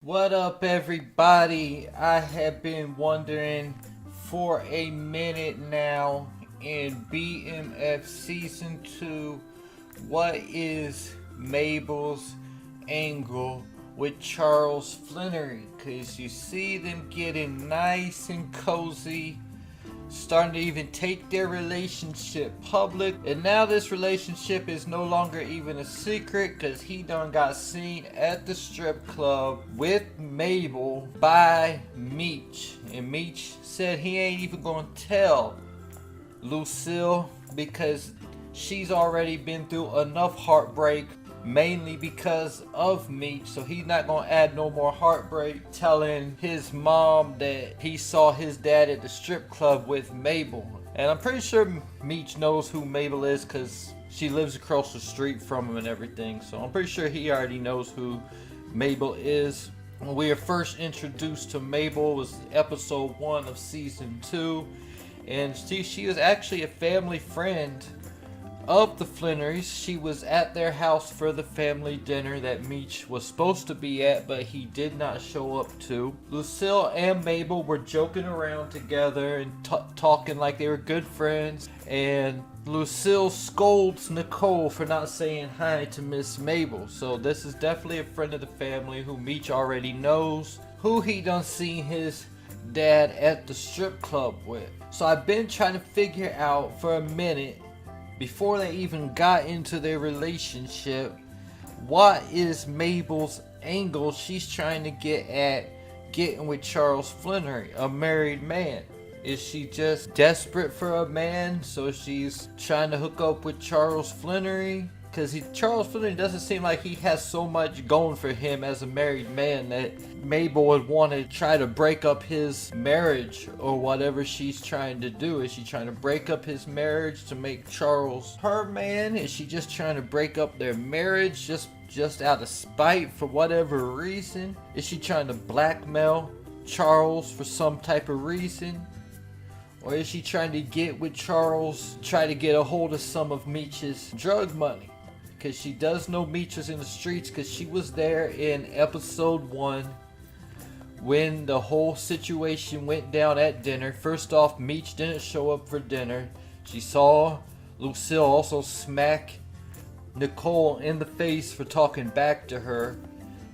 What up, everybody? I have been wondering for a minute now in BMF Season 2, what is Mabel's angle with Charles Flenory? Because you see them getting nice and cozy, starting to even take their relationship public, and now this relationship is no longer even a secret because he done got seen at the strip club with Mabel by Meech, and Meech said he ain't even gonna tell Lucille because she's already been through enough heartbreak, mainly because of Meech, so he's not gonna add no more heartbreak telling his mom that he saw his dad at the strip club with Mabel. And I'm pretty sure Meech knows who Mabel is because she lives across the street from him and everything, so I'm pretty sure he already knows who Mabel is. When we were first introduced to Mabel was episode 1 of season 2, and she was actually a family friend of the Flenorys. She was at their house for the family dinner that Meech was supposed to be at, but he did not show up to. Lucille and Mabel were joking around together and talking like they were good friends, and Lucille scolds Nicole for not saying hi to Miss Mabel. So this is definitely a friend of the family who Meech already knows, who he done seen his dad at the strip club with. So I've been trying to figure out for a minute, before they even got into their relationship, what is Mabel's angle she's trying to get at getting with Charles Flenory, a married man. Is she just desperate for a man, so she's trying to hook up with Charles Flenory? Because Charles Flenory doesn't seem like he has so much going for him as a married man that Mabel would want to try to break up his marriage or whatever she's trying to do. Is she trying to break up his marriage to make Charles her man? Is she just trying to break up their marriage just out of spite for whatever reason? Is she trying to blackmail Charles for some type of reason? Or is she trying to get with Charles, try to get a hold of some of Meech's drug money? Because she does know Meech was in the streets, because she was there in episode 1 when the whole situation went down at dinner. First off, Meech didn't show up for dinner. She saw Lucille also smack Nicole in the face for talking back to her,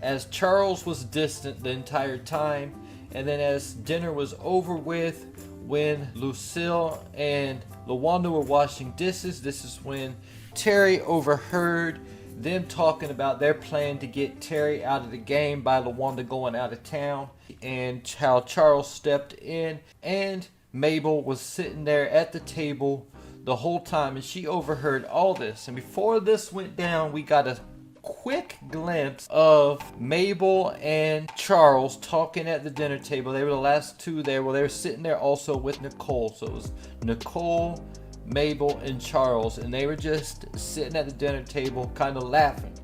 as Charles was distant the entire time. And then as dinner was over with, when Lucille and LaWanda were washing dishes, this is when Terry overheard them talking about their plan to get Terry out of the game by LaWanda going out of town, and how Charles stepped in, and Mabel was sitting there at the table the whole time, and she overheard all this. And before this went down, we got a quick glimpse of Mabel and Charles talking at the dinner table. They were the last two there. Well, they were sitting there also with Nicole. So it was Nicole, Mabel, and Charles, and they were just sitting at the dinner table kind of laughing.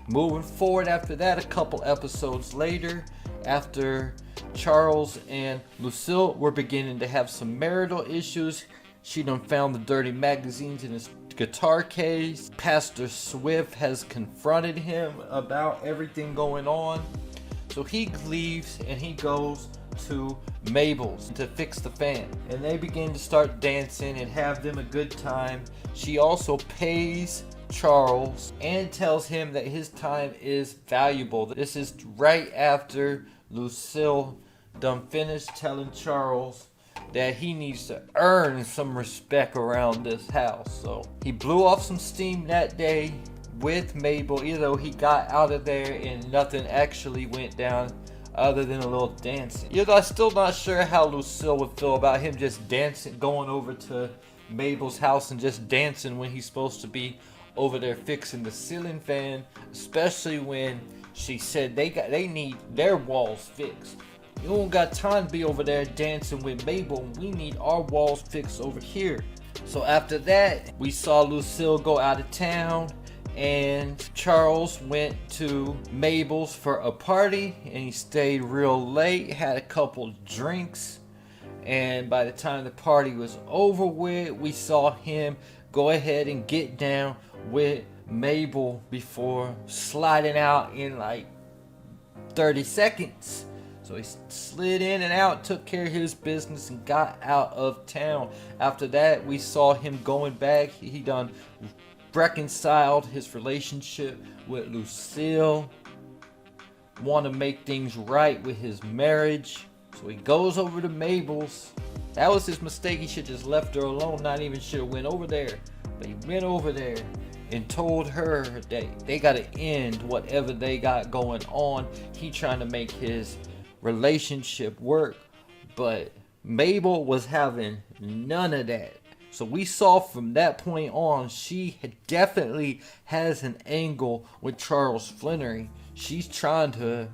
Moving forward after that, a couple episodes later, after Charles and Lucille were beginning to have some marital issues, she done found the dirty magazines in his guitar case. Pastor Swift has confronted him about everything going on, so he leaves and he goes to Mabel's to fix the fan, and they begin to start dancing and have them a good time. She also pays Charles and tells him that his time is valuable. This is right after Lucille done finished telling Charles that he needs to earn some respect around this house. So he blew off some steam that day with Mabel, even though he got out of there and nothing actually went down other than a little dancing. I'm still not sure how Lucille would feel about him just dancing, going over to Mabel's house and just dancing when he's supposed to be over there fixing the ceiling fan, especially when she said they need their walls fixed. You don't got time to be over there dancing with Mabel. We need our walls fixed over here. So after that, we saw Lucille go out of town, and Charles went to Mabel's for a party, and he stayed real late, had a couple drinks, and by the time the party was over with, we saw him go ahead and get down with Mabel before sliding out in like 30 seconds. So he slid in and out, took care of his business, and got out of town. After that, we saw him going back. He done reconciled his relationship with Lucille. Want to make things right with his marriage. So he goes over to Mabel's. That was his mistake. He should just left her alone. Not even should have went over there. But he went over there and told her that they got to end whatever they got going on. He trying to make his relationship work, but Mabel was having none of that. So we saw from that point on, she definitely has an angle with Charles Flenory. She's trying to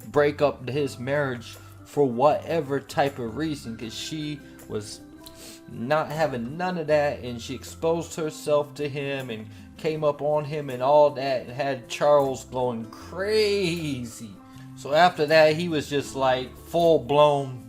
break up his marriage for whatever type of reason, because she was not having none of that, and she exposed herself to him and came up on him and all that, and had Charles going crazy. So after that, he was just like full blown,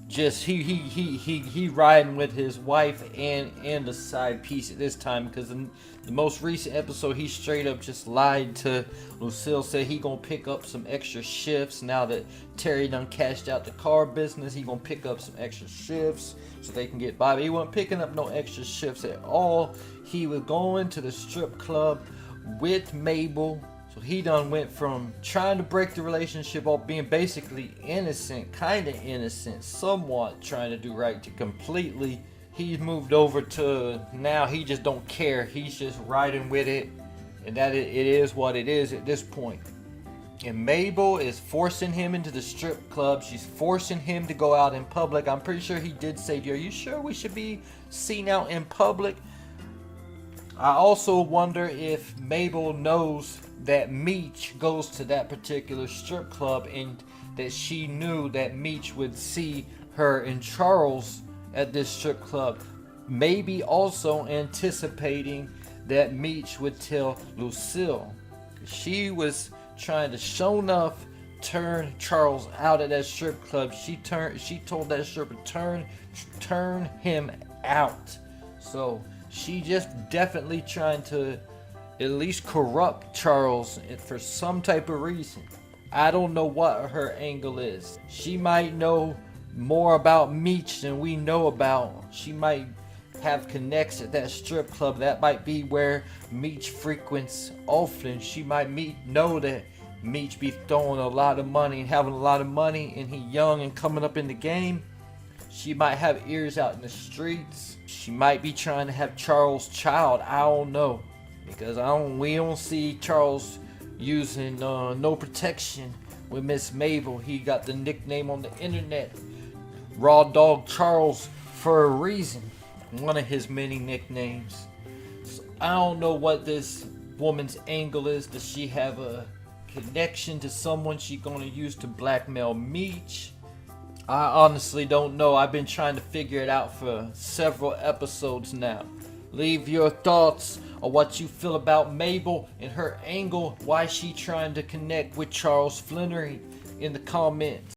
just he riding with his wife and the side piece at this time, because in the most recent episode, he straight up just lied to Lucille, said he gonna pick up some extra shifts now that Terry done cashed out the car business. He gonna pick up some extra shifts so they can get by. But he wasn't picking up no extra shifts at all. He was going to the strip club with Mabel. So he done went from trying to break the relationship off, being basically innocent, kind of innocent, somewhat trying to do right, to completely, he's moved over to now he just don't care. He's just riding with it, and that it is what it is at this point. And Mabel is forcing him into the strip club. She's forcing him to go out in public. I'm pretty sure he did say, "Are you sure we should be seen out in public?" I also wonder if Mabel knows that Meech goes to that particular strip club, and that she knew that Meech would see her and Charles at this strip club. Maybe also anticipating that Meech would tell Lucille. She was trying to show enough turn Charles out of that strip club. She told that stripper turn him out. So she just definitely trying to at least corrupt Charles for some type of reason. I don't know what her angle is. She might know more about Meech than we know about. She might have connects at that strip club. That might be where Meech frequents often. She might know that Meech be throwing a lot of money and having a lot of money, and he young and coming up in the game. She might have ears out in the streets. She might be trying to have Charles' child. I don't know, because we don't see Charles using no protection with Miss Mabel. He got the nickname on the internet, Raw Dog Charles, for a reason. One of his many nicknames. So I don't know what this woman's angle is. Does she have a connection to someone she gonna use to blackmail Meech? I honestly don't know. I've been trying to figure it out for several episodes now. Leave your thoughts on what you feel about Mabel and her angle, why she trying to connect with Charles Flenory, in the comments.